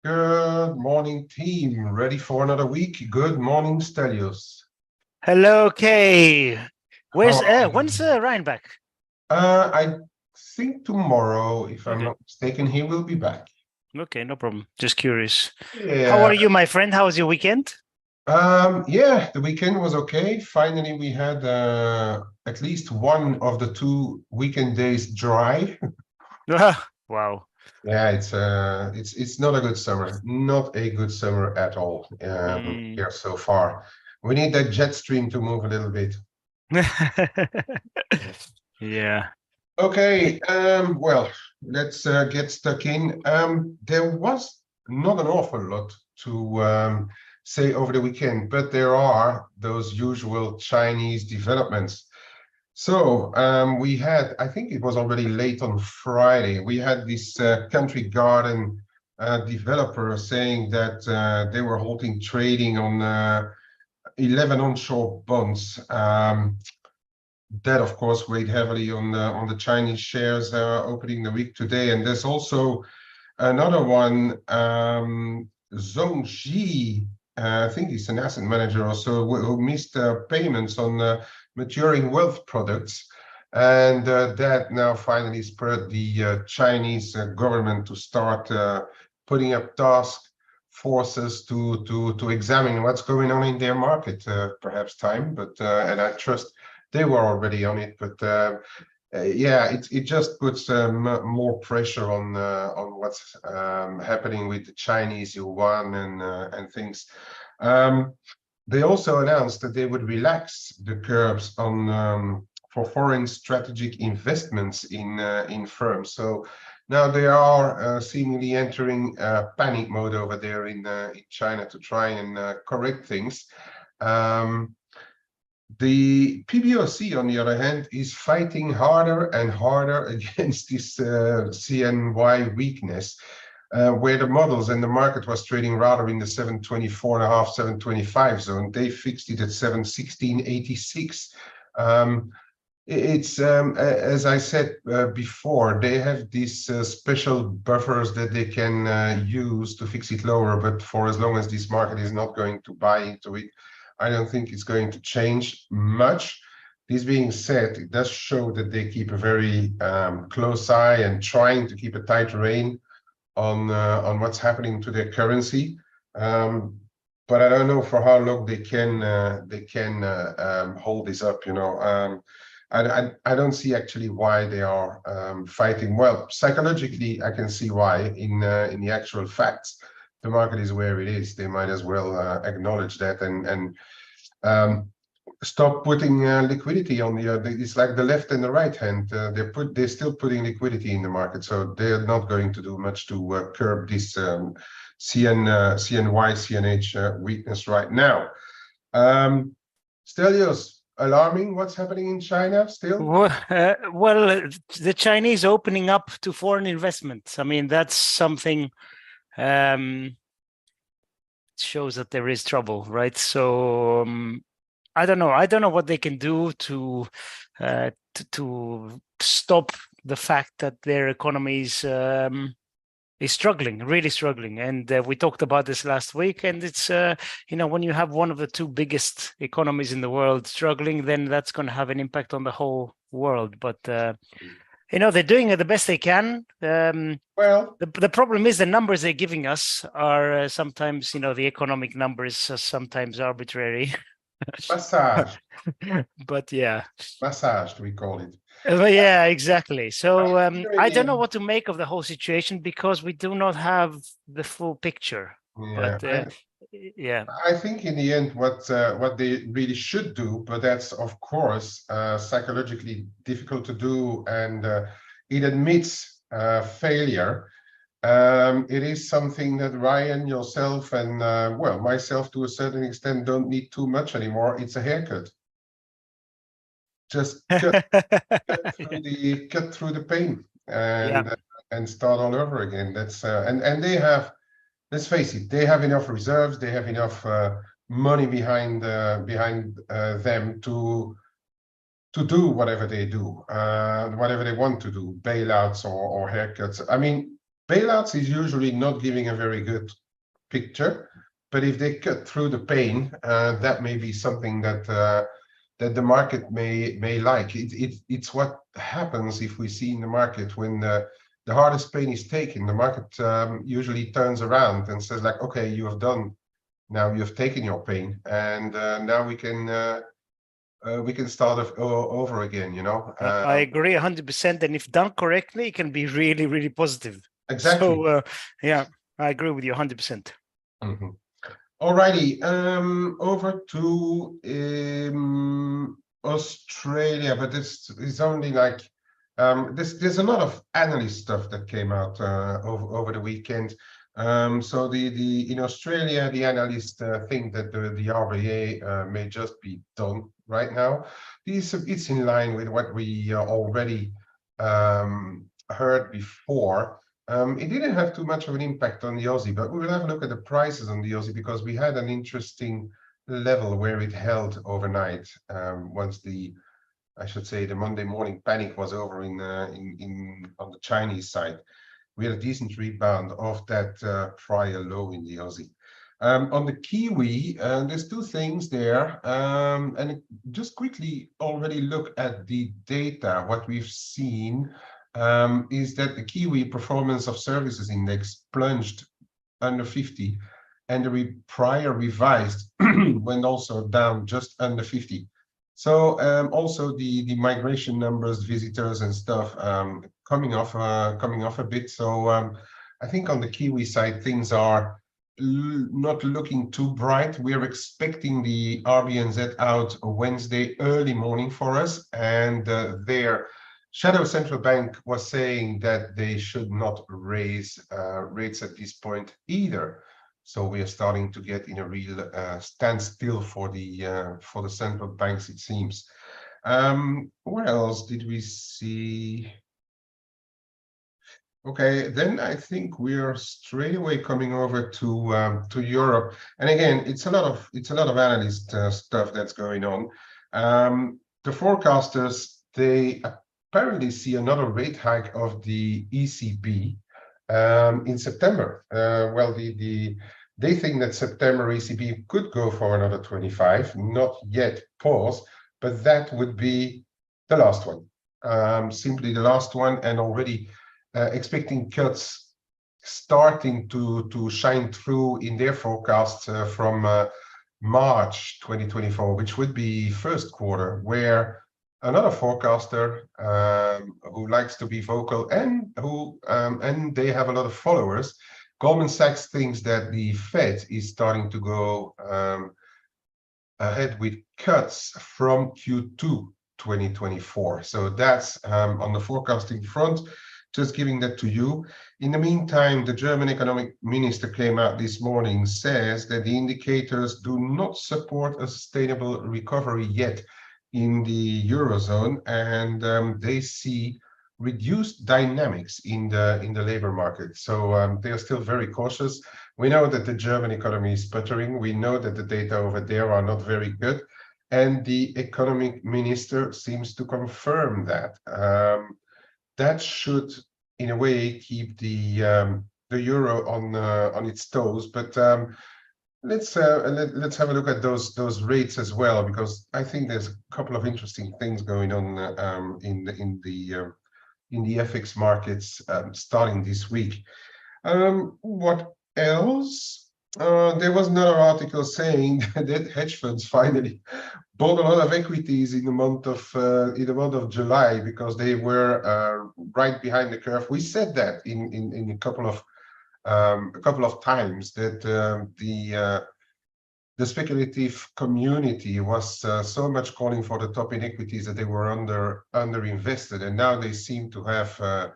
Good morning, team. Ready for another week? Good morning, Stelios. Hello, Kay. How are When's you? Ryan back? I think tomorrow, if I'm Okay, not mistaken, he will be back. okay, no problem. Just curious. How Yeah. are you, my friend? How was your weekend? Yeah, the weekend was okay. Finally, we had at least one of the 2 weekend days dry. Wow. Yeah, it's not a good summer. Not a good summer at all. Mm. Here so far. We need that jet stream to move a little bit. Yeah. Okay, well, let's get stuck in. There was not an awful lot to say over the weekend, but there are those usual Chinese developments. So we had, I think it was already late on Friday, we had this country garden developer saying that they were halting trading on 11 onshore bonds. That, of course, weighed heavily on the Chinese shares opening the week today. And there's also another one, Zhongxi, I think he's an asset manager also, who missed payments on maturing wealth products. And that now finally spurred the Chinese government to start putting up task forces to examine what's going on in their market. Perhaps time, but and I trust they were already on it, but yeah, it just puts more pressure on what's happening with the Chinese yuan and things. They also announced that they would relax the curbs on for foreign strategic investments in firms. So now they are seemingly entering panic mode over there in China to try and correct things. The PBOC, on the other hand, is fighting harder and harder against this CNY weakness, where the models and the market was trading rather in the 724.5, 725 zone. They fixed it at 716.86. It's as I said before, they have these special buffers that they can use to fix it lower, but for as long as this market is not going to buy into it, I don't think it's going to change much. This being said, it does show that they keep a very close eye and trying to keep a tight rein on what's happening to their currency. But I don't know for how long they can hold this up. I don't see actually why they are fighting. Well, psychologically, I can see why. In the actual facts, the market is where it is. They might as well acknowledge that and stop putting liquidity on the. It's like the left and the right hand. They're still putting liquidity in the market, so they're not going to do much to curb this CNY CNH weakness right now. Stelios, alarming what's happening in China still? Well, the Chinese opening up to foreign investment. I mean, that's something shows that there is trouble, right? So I don't know. I don't know what they can do to stop the fact that their economy is struggling, really struggling. And we talked about this last week. And it's when you have one of the two biggest economies in the world struggling, then that's going to have an impact on the whole world. But they're doing it the best they can. Well, the problem is the numbers they're giving us are sometimes, the economic numbers are sometimes arbitrary. massage. But yeah. Massaged, we call it. Yeah, exactly. So I don't know Yeah, what to make of the whole situation because we do not have the full picture. But yeah, I think in the end, what they really should do, but that's of course psychologically difficult to do, and it admits failure. It is something that Ryan, yourself, and well, myself to a certain extent don't need too much anymore. It's a haircut. Just cut through the pain yeah, and start all over again. That's and they have. Let's face it, they have enough reserves, they have enough money behind them to do whatever they do, whatever they want to do, bailouts or haircuts. I mean, Bailouts is usually not giving a very good picture, but if they cut through the pain, that may be something that that the market may like. It's what happens if we see in the market when the hardest pain is taken. The market usually turns around and says like, okay, you have done, now you have taken your pain, and now we can start over again. You know. I agree 100%, and if done correctly, it can be really, really positive. Exactly. So yeah, I agree with you 100%. Mm-hmm. Alrighty, over to Australia, but this is only like there's a lot of analyst stuff that came out over the weekend. So the in Australia, the analysts think that the RBA may just be done right now. It's in line with what we already heard before. It didn't have too much of an impact on the Aussie, but we will have a look at the prices on the Aussie because we had an interesting level where it held overnight once I should say, the Monday morning panic was over in on the Chinese side. We had a decent rebound of that prior low in the Aussie. On the Kiwi, there's two things there, and just quickly already look at the data. What we've seen is that the Kiwi Performance of Services Index plunged under 50, and the prior revised went also down just under 50. So also the migration numbers, visitors and stuff coming off a bit. So I think on the Kiwi side things are not looking too bright. We are expecting the RBNZ out Wednesday early morning for us, and their shadow central bank was saying that they should not raise rates at this point either. So we are starting to get in a real standstill for the central banks, it seems. What else did we see? Okay, then I think we are straight away coming over to Europe, and again, it's a lot of analyst stuff that's going on. The forecasters, they apparently see another rate hike of the ECB in September. Well, they think that September ECB could go for another 25, not yet paused, but that would be the last one, simply the last one, and already expecting cuts starting to shine through in their forecasts from March 2024, which would be first quarter, where another forecaster who likes to be vocal and who and they have a lot of followers, Goldman Sachs thinks that the Fed is starting to go ahead with cuts from Q2 2024. So that's on the forecasting front. Just giving that to you. In the meantime, the German economic minister came out this morning, says that the indicators do not support a sustainable recovery yet in the Eurozone, and they see reduced dynamics in the labor market. So they are still very cautious. We know that the German economy is sputtering. We know that the data over there are not very good. And the economic minister seems to confirm that. That should, in a way, keep the euro on its toes. But let's have a look at those rates as well, because I think there's a couple of interesting things going on in the FX markets starting this week. What else? There was another article saying that hedge funds finally bought a lot of equities in the month of July because they were right behind the curve. We said that in a couple of times that the speculative community was so much calling for the top in equities that they were under invested, and now they seem to have.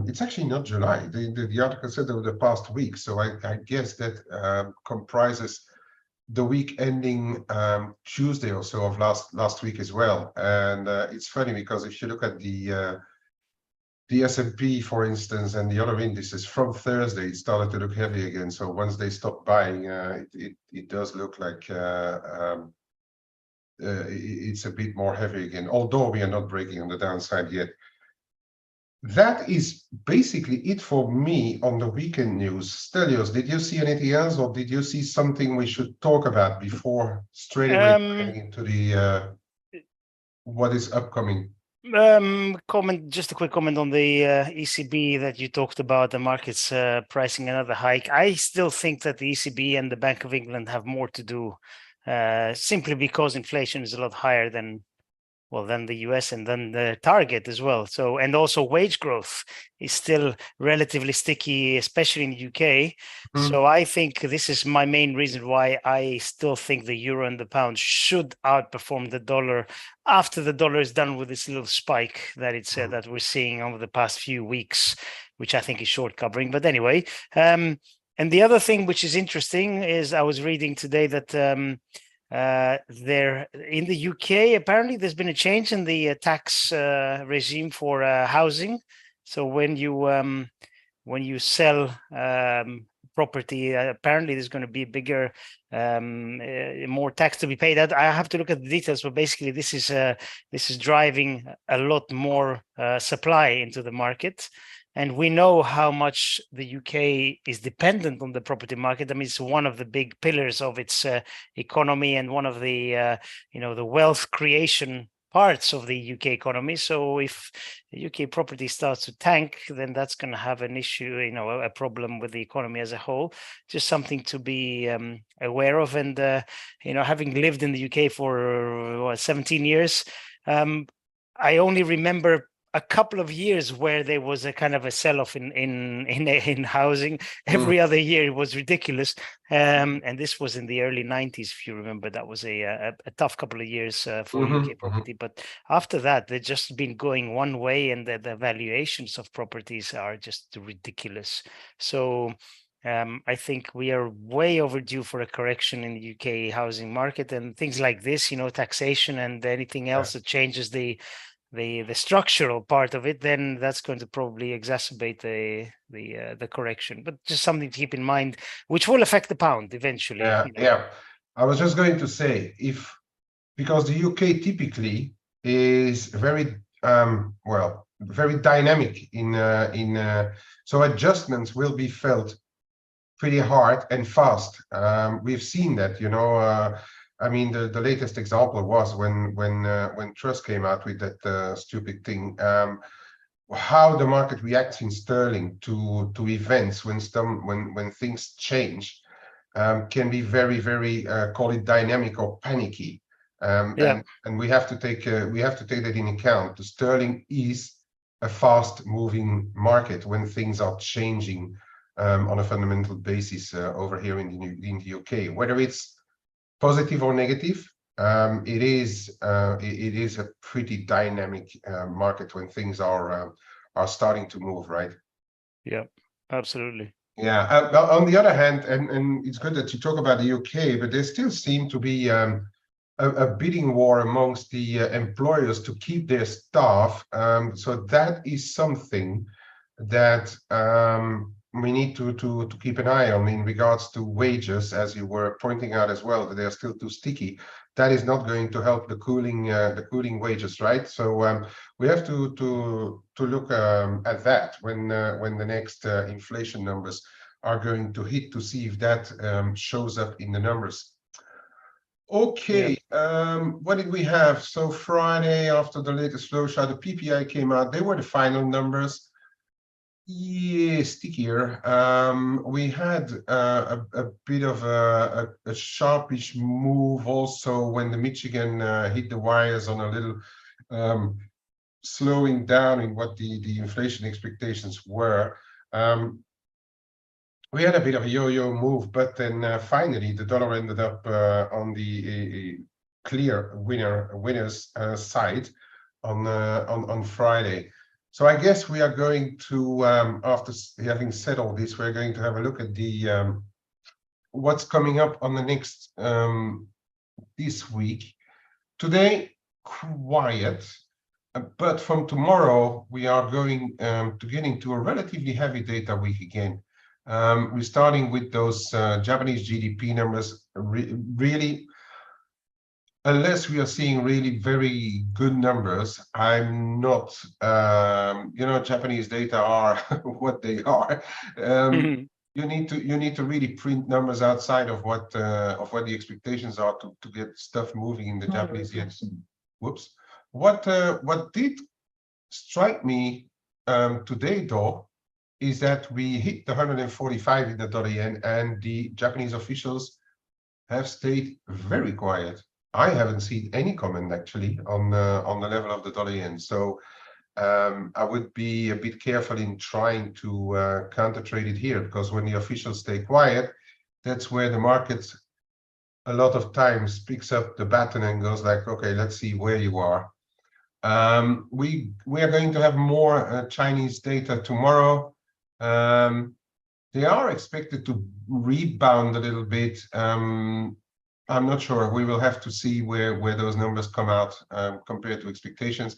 It's actually not July. The article said over the past week, so I guess that comprises the week ending Tuesday or so of last week as well. And it's funny because if you look at the S&P, for instance, and the other indices from Thursday, it started to look heavy again. So once they stopped buying, it does look like it's a bit more heavy again, although we are not breaking on the downside yet. that is basically it for me on the weekend news. Stelios, did you see anything else, or did you see something we should talk about before straight away Um, getting into the what is upcoming? just a quick comment on the ECB that you talked about, the markets pricing another hike. I still think that the ECB and the Bank of England have more to do, simply because inflation is a lot higher than the US and then the target as well. So, and also wage growth is still relatively sticky, especially in the UK. So I think this is my main reason why I still think the euro and the pound should outperform the dollar after the dollar is done with this little spike that it's that we're seeing over the past few weeks, which I think is short covering. But anyway, and the other thing which is interesting is I was reading today that there in the UK, apparently there's been a change in the tax regime for housing. So when you sell property, apparently there's going to be bigger, more tax to be paid. I have to look at the details, but basically this is driving a lot more supply into the market. And we know how much the UK is dependent on the property market. I mean, it's one of the big pillars of its economy and one of the, the wealth creation parts of the UK economy. So if the UK property starts to tank, then that's going to have an issue, a problem with the economy as a whole. Just something to be aware of. And, having lived in the UK for 17 years, I only remember a couple of years where there was a kind of a sell-off in housing. Every other year it was ridiculous, and this was in the early 90s, if you remember. That was a tough couple of years for UK property. But after that, they've just been going one way, and the valuations of properties are just ridiculous. So I think we are way overdue for a correction in the UK housing market, and things like this, taxation and anything else that changes the structural part of it, then that's going to probably exacerbate the correction. But just something to keep in mind, which will affect the pound eventually. Yeah. I was just going to say, because the UK typically is very very dynamic so adjustments will be felt pretty hard and fast. We've seen that, I mean, the latest example was when Truss came out with that stupid thing. How the market reacts in sterling to events when things change can be very, very call it dynamic or panicky. And we have to take that in account. The sterling is a fast-moving market when things are changing on a fundamental basis over here in the UK. Whether it's positive or negative, it is a pretty dynamic market when things are starting to move, right? Yeah, absolutely. Yeah. On the other hand, and it's good that you talk about the UK, but there still seem to be a bidding war amongst the employers to keep their staff. So that is something that we need to keep an eye on in regards to wages, as you were pointing out as well, that they're still too sticky. That is not going to help the cooling wages, right? So we have to look at that when the next inflation numbers are going to hit, to see if that shows up in the numbers. Okay, what did we have? So Friday, after the latest flow chart, the PPI came out. They were the final numbers. Yeah, stickier. We had a bit of a sharpish move also when the Michigan hit the wires on a little slowing down in what the inflation expectations were. We had a bit of a yo-yo move, but then finally the dollar ended up on the clear winners side on Friday. So I guess we are going to, after having said all this, we're going to have a look at the what's coming up on the next this week. Today, quiet, but from tomorrow we are going to get into a relatively heavy data week again. We're starting with those Japanese GDP numbers. Really, unless we are seeing really very good numbers, I'm not, Japanese data are what they are. You need to really print numbers outside of what the expectations are to get stuff moving in the Japanese yen. Whoops. What did strike me today, though, is that we hit the 145 in the dollar yen, and the Japanese officials have stayed very quiet. I haven't seen any comment actually on the level of the dollar yen. So I would be a bit careful in trying to counter trade it here, because when the officials stay quiet, that's where the market a lot of times picks up the baton and goes like, okay, let's see where you are. We are going to have more Chinese data tomorrow. They are expected to rebound a little bit. I'm not sure. We will have to see where those numbers come out compared to expectations.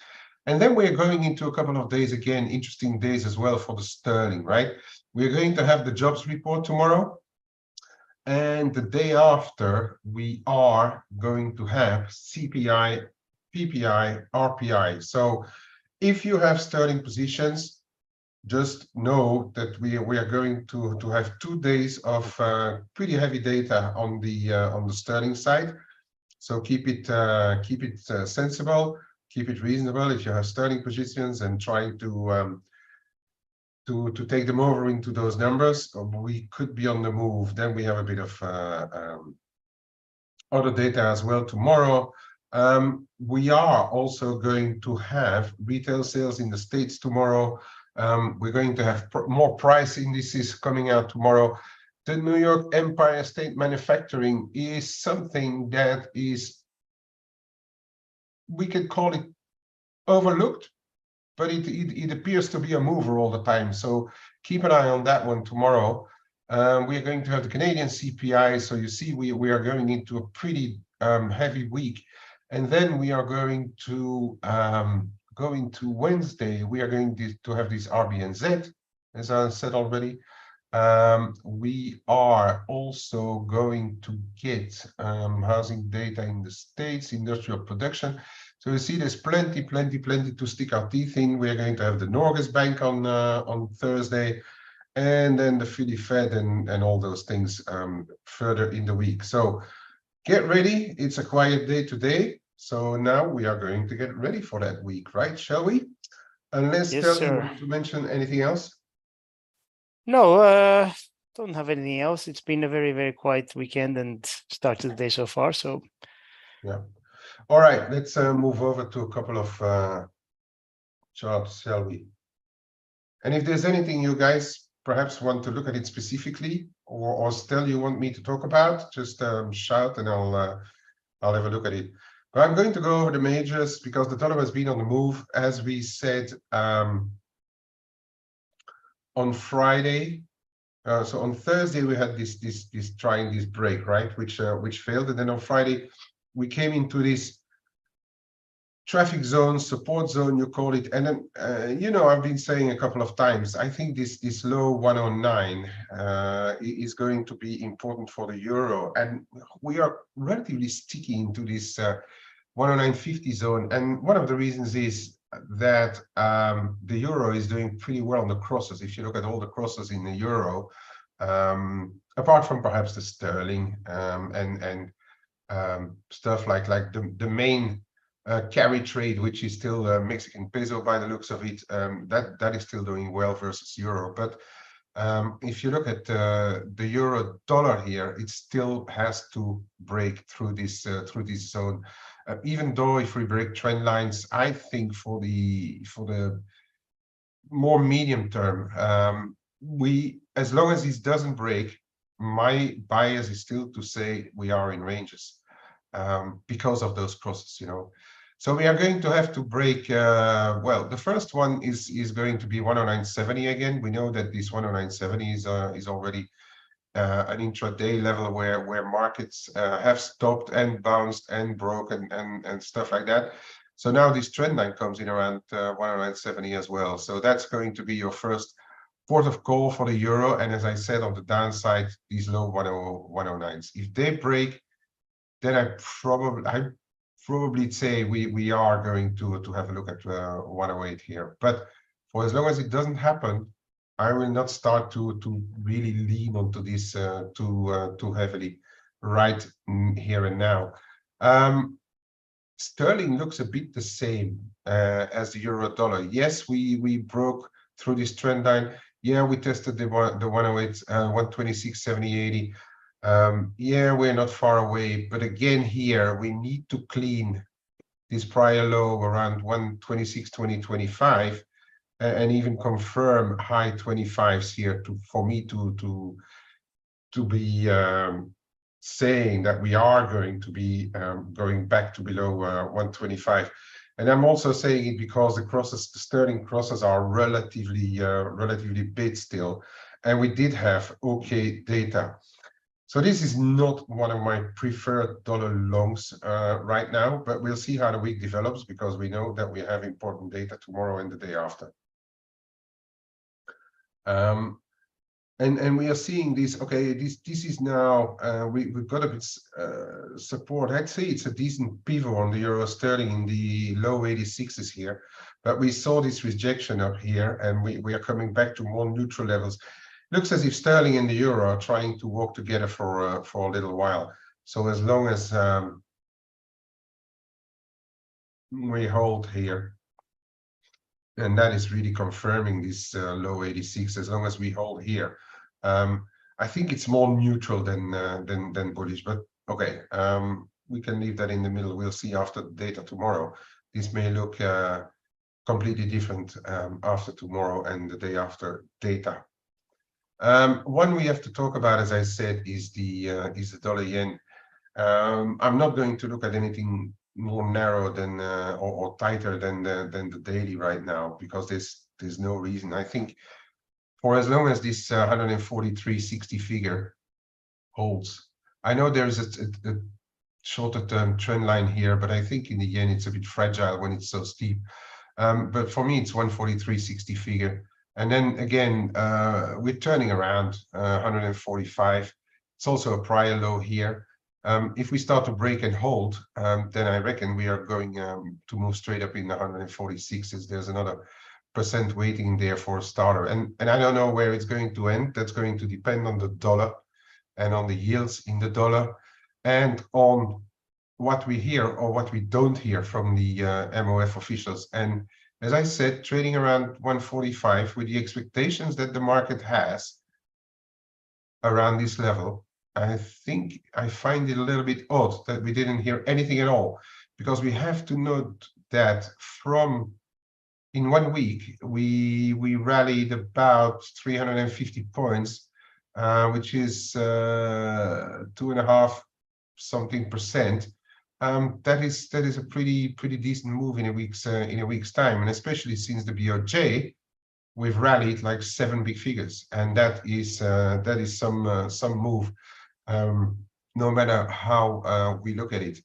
And then we're going into a couple of days again, interesting days as well for the sterling, right? We're going to have the jobs report tomorrow. And the day after, we are going to have CPI, PPI, RPI. So if you have sterling positions, just know that we are going to have 2 days of pretty heavy data on the sterling side. So keep it sensible, keep it reasonable if you have sterling positions, and trying to take them over into those numbers. We could be on the move. Then we have a bit of other data as well tomorrow. We are also going to have retail sales in the States tomorrow. We're going to have more price indices coming out tomorrow. The New York Empire State Manufacturing is something that is, we could call it overlooked, but it appears to be a mover all the time. So keep an eye on that one tomorrow. We are going to have the Canadian CPI. So you see, we are going into a pretty heavy week. And then we are going to go into Wednesday. We are going to have this RBNZ, as I said already. We are also going to get housing data in the States, industrial production. So you see, there's plenty to stick our teeth in. We are going to have the Norges Bank on Thursday, and then the Philly Fed and all those things further in the week. So get ready. It's a quiet day today. So now we are going to get ready for that week, right? Shall we? Unless Yes, Dale, sir. you want to mention anything else? No, don't have anything else. It's been a very quiet weekend and start of the day so far. So yeah. All right, let's move over to a couple of charts, shall we? And if there's anything you guys perhaps want to look at it specifically, or still you want me to talk about, just shout and I'll have a look at it. But I'm going to go over the majors because the dollar has been on the move, as we said on Friday. So on Thursday we had this trying this break, right, which failed, and then on Friday we came into this traffic zone, support zone, you call it. And then I've been saying a couple of times, I think this low 109 is going to be important for the euro, and we are relatively sticky into this 109.50 zone. And one of the reasons is that the euro is doing pretty well on the crosses. If you look at all the crosses in the euro, apart from perhaps the sterling and stuff like the main carry trade, which is still Mexican peso by the looks of it, that is still doing well versus euro. But if you look at the euro dollar here, it still has to break through this zone. Even though if we break trend lines, I think for the more medium term, as long as this doesn't break, my bias is still to say we are in ranges because of those crosses, So we are going to have to break. Well, the first one is going to be 109.70 again. We know that this 109.70 is already an intraday level where markets have stopped and bounced and broken and stuff like that. So now this trend line comes in around 109.70 as well. So that's going to be your first port of call for the euro. And as I said, on the downside, these low 109s. If they break, then I probably say we are going to have a look at 108 here. But for as long as it doesn't happen, I will not start to really lean onto this too heavily right here and now. Sterling looks a bit the same as the euro dollar. Yes, we broke through this trend line. Yeah, we tested the 108, 126, 70, 80. Yeah, we're not far away, but again here we need to clean this prior low around 126, 2025 and even confirm high 25s here for me to be saying that we are going to be going back to below 125. And I'm also saying it because the sterling crosses are relatively big still, and we did have okay data. So this is not one of my preferred dollar longs right now, but we'll see how the week develops because we know that we have important data tomorrow and the day after. And we are seeing this. Okay, this is now we've got a bit support. I'd say it's a decent pivot on the euro sterling in the low 86s here, but we saw this rejection up here, and we are coming back to more neutral levels. Looks as if sterling and the euro are trying to work together for a little while. So as long as we hold here, and that is really confirming this low 86. As long as we hold here, I think it's more neutral than bullish. But okay, we can leave that in the middle. We'll see after the data tomorrow. This may look completely different after tomorrow and the day after data. One we have to talk about, as I said, is the dollar yen. I'm not going to look at anything more narrow than or tighter than the daily right now because there's no reason. I think for as long as this 143.60 figure holds, I know there's a shorter term trend line here, but I think in the yen it's a bit fragile when it's so steep. But for me, it's 143.60 figure. And then again, we're turning around 145. It's also a prior low here. If we start to break and hold, then I reckon we are going to move straight up in the 146s. There's another % waiting there for a starter. And I don't know where it's going to end. That's going to depend on the dollar and on the yields in the dollar and on what we hear or what we don't hear from the MOF officials. And as I said, trading around 145 with the expectations that the market has around this level, I think I find it a little bit odd that we didn't hear anything at all, because we have to note that from in 1 week, we rallied about 350 points, which is 2.5 something percent. That is a pretty decent move in a week's time, and especially since the BOJ, we've rallied like 7 big figures, and that is some move, no matter how we look at it.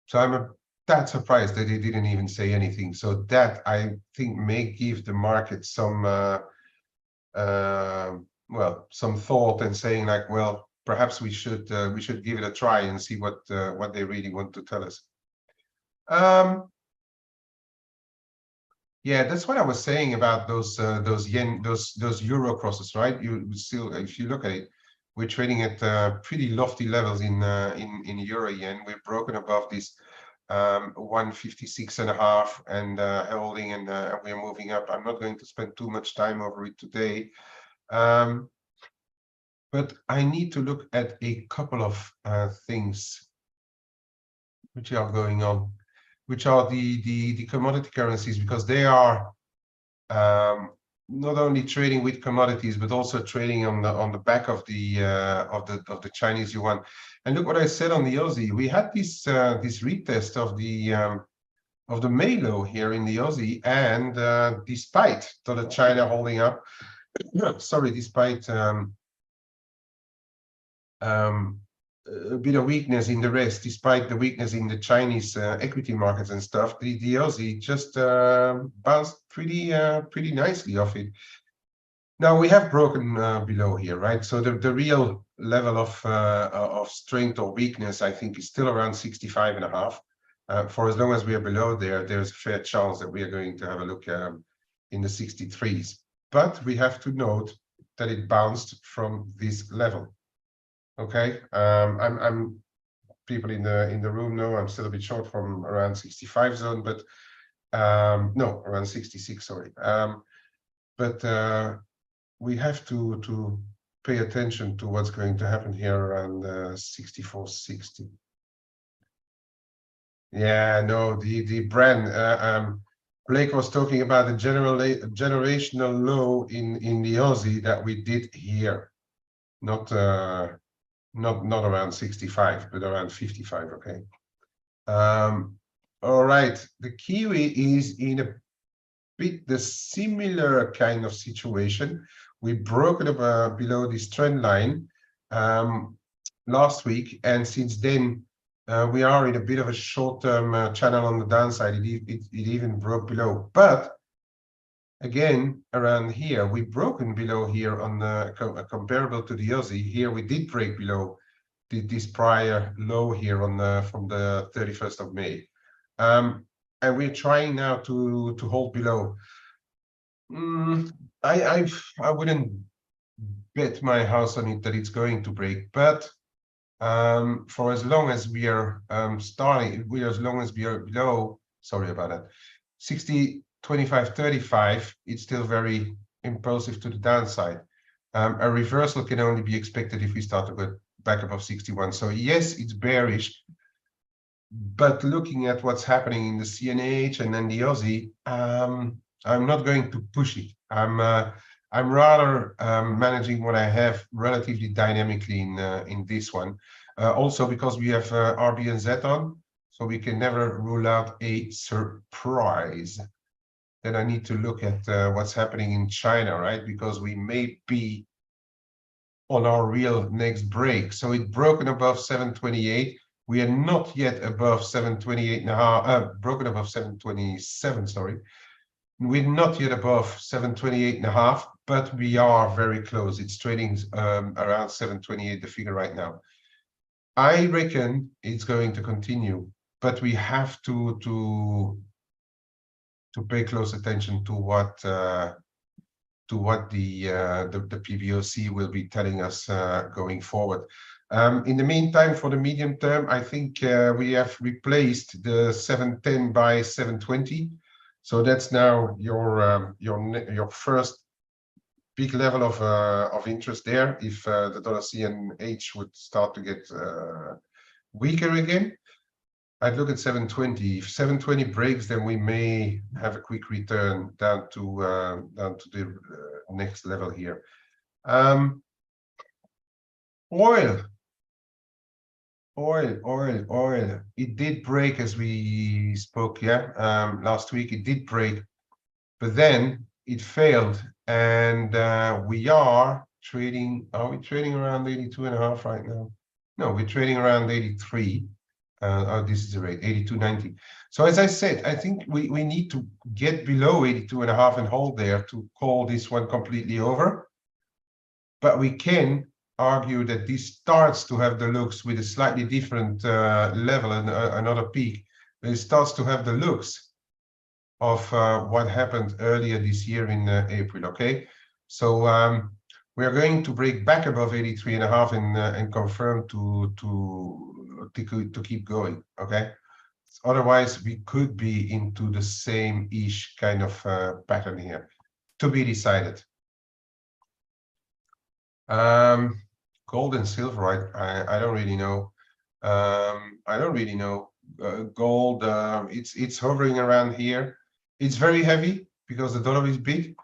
So I'm that surprised that they didn't even say anything. So that I think may give the market some well, some thought and saying like, well, perhaps we should give it a try and see what they really want to tell us. Yeah, that's what I was saying about those yen, those euro crosses, right? You still, if you look at it, we're trading at pretty lofty levels in euro yen. We've broken above this 156.5 and holding, and we're moving up. I'm not going to spend too much time over it today. But I need to look at a couple of things which are going on, which are the commodity currencies, because they are not only trading with commodities but also trading on the back of the Chinese yuan. And look what I said on the Aussie. We had this this retest of the May low here in the Aussie, and despite dollar China holding up, sorry, despite a bit of weakness in the rest, despite the weakness in the Chinese equity markets and stuff, the Aussie just bounced pretty nicely off it. Now we have broken below here, right? So the real level of strength or weakness, I think, is still around 65.5. For as long as we are below there, there's a fair chance that we are going to have a look in the 63s. But we have to note that it bounced from this level. Okay, I'm people in the room know I'm still a bit short from around 65 zone, but no, around 66. Sorry, but we have to pay attention to what's going to happen here around 64.60. Yeah, no, the brand. Blake was talking about the generational low in the Aussie that we did here, not around 65, but around 55. Okay. All right. The Kiwi is in a bit the similar kind of situation. We broke it up below this trend line last week, and since then we are in a bit of a short-term channel on the downside. It even broke below, but again around here we've broken below here on the comparable to the Aussie. Here we did break below this prior low here on from the 31st of May, and we're trying now to hold below. I wouldn't bet my house on it that it's going to break, but for as long as we are as long as we are below, sorry about that, 60, 25, 35, it's still very impulsive to the downside. A reversal can only be expected if we start to go back above 61. So yes, it's bearish, but looking at what's happening in the CNH and then the Aussie, I'm not going to push it. I'm rather managing what I have relatively dynamically in this one. Also because we have RBNZ on, so we can never rule out a surprise. Then I need to look at what's happening in China, right? Because we may be on our real next break. So it's broken above 728. We are not yet above 728.5, broken above 727, sorry. We're not yet above 728.5, but we are very close. It's trading around 728, the figure right now. I reckon it's going to continue, but we have to pay close attention to what the PBOC will be telling us going forward. In the meantime, for the medium term, I think we have replaced the 710 by 720. So that's now your first big level of interest there. If the dollar CNH would start to get weaker again, I'd look at 720. If 720 breaks, then we may have a quick return down to the next level here. Oil. It did break as we spoke, yeah. Last week it did break, but then it failed, and we are trading. Are we trading around 82.5 right now? No, we're trading around 83. Oh, this is the rate, 82.90. So as I said, I think we need to get below 82.5 and hold there to call this one completely over. But we can argue that this starts to have the looks with a slightly different level and another peak. But it starts to have the looks of what happened earlier this year in April. Okay, so we are going to break back above 83.5 and confirm to keep going. Okay, otherwise we could be into the same-ish kind of pattern here. To be decided. Gold and silver, I don't really know. I don't really know. Gold, it's hovering around here. It's very heavy because the dollar is big,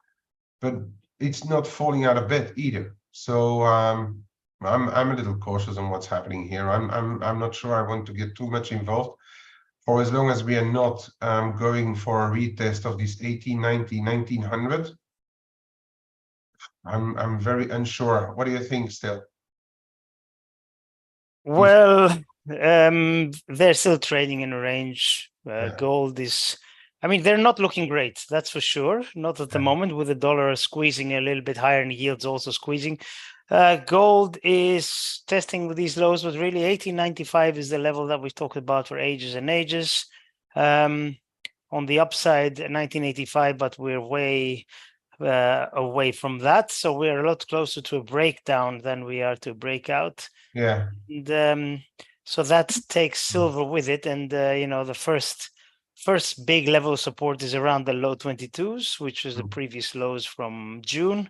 but it's not falling out of bed either. So I'm a little cautious on what's happening here. I'm not sure I want to get too much involved for as long as we are not going for a retest of this 1890, 1900. I'm very unsure. What do you think still? Well, they're still trading in a range. Gold is I mean, they're not looking great, that's for sure. Not at the moment, with the dollar squeezing a little bit higher and yields also squeezing. Gold is testing with these lows, but really 1895 is the level that we've talked about for ages and ages. On the upside, 1985, but we're way away from that. So we're a lot closer to a breakdown than we are to a breakout. Yeah. And so that takes silver with it. And, you know, the first big level of support is around the low 22s, which was the previous lows from June.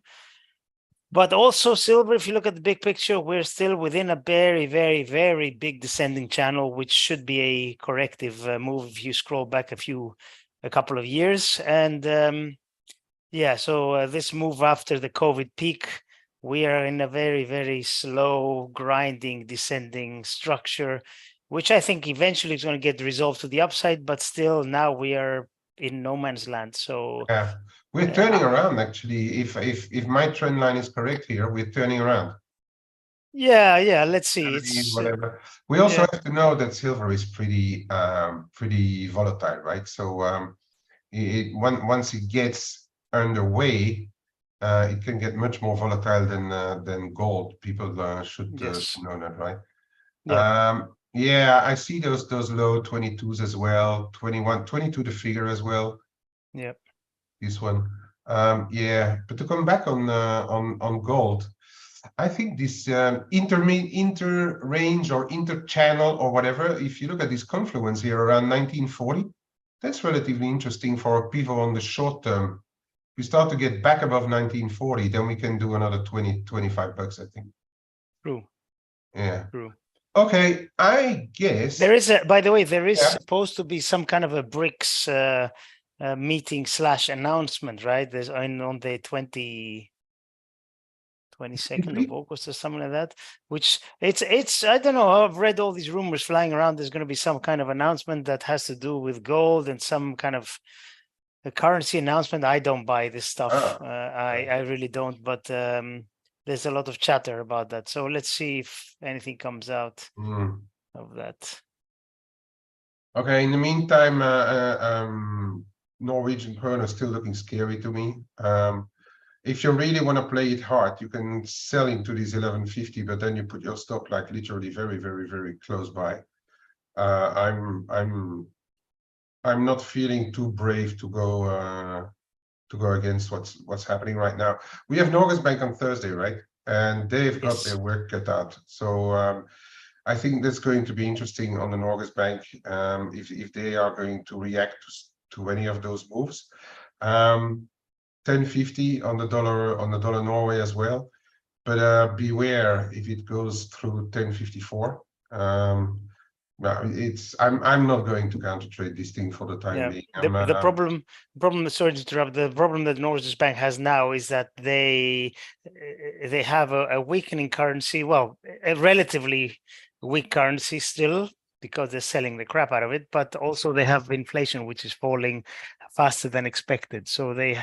But also silver, if you look at the big picture, we're still within a very, very, very big descending channel, which should be a corrective move if you scroll back a couple of years. And yeah, so this move after the COVID peak, we are in a very, very slow, grinding, descending structure, which I think eventually is going to get resolved to the upside, but still now we are in no man's land. So yeah, we're turning around actually. If my trend line is correct here, we're turning around. Yeah, let's see. It's whatever. We also have to know that silver is pretty volatile, right? So once it gets underway, it can get much more volatile than gold. People should know that, right? Yeah, I see those low 22s as well. 21, 22 the figure as well. Yeah. This one. Yeah, but to come back on gold, I think this inter-range or inter-channel or whatever, if you look at this confluence here around 1940, that's relatively interesting for people on the short term. If we start to get back above 1940, then we can do another 20, 25 bucks, I think. True. Yeah. True. Okay, I guess there is by the way, there is supposed to be some kind of a BRICS meeting / announcement, right? There's on the 22nd of August or something like that, which it's I don't know, I've read all these rumors flying around. There's going to be some kind of announcement that has to do with gold and some kind of a currency announcement. I don't buy this stuff. I really don't, but there's a lot of chatter about that. So let's see if anything comes out of that. Okay, in the meantime, Norwegian krone is still looking scary to me. If you really want to play it hard, you can sell into these 1150, but then you put your stop like literally very, very, very close by. I'm not feeling too brave to go against what's happening right now. We have Norges Bank on Thursday, right? And they've got their work cut out. So I think that's going to be interesting on the Norges Bank if they are going to react to any of those moves. 1050 on the dollar Norway as well, but beware if it goes through 1054. I'm not going to counter trade this thing for the time being. The problem, sorry to interrupt, the problem that Norges Bank has now is that they have a weakening currency, well, a relatively weak currency still, because they're selling the crap out of it, but also they have inflation, which is falling faster than expected. So they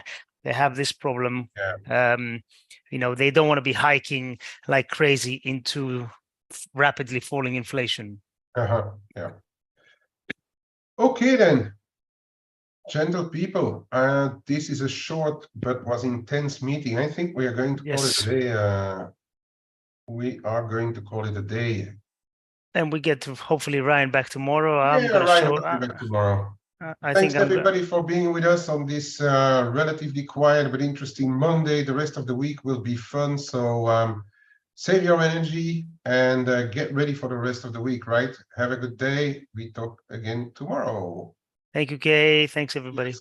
have this problem. You know, they don't want to be hiking like crazy into rapidly falling inflation. Yeah. Okay then, gentle people. This is a short but was intense meeting. I think we are going to call it a day. We are going to call it a day. And we get to hopefully Ryan back tomorrow. I'm Yeah, going to Ryan show. will be back tomorrow. Thanks everybody for being with us on this relatively quiet but interesting Monday. The rest of the week will be fun. So save your energy and get ready for the rest of the week, right? Have a good day. We talk again tomorrow. Thank you, Kay. Thanks, everybody. Yes.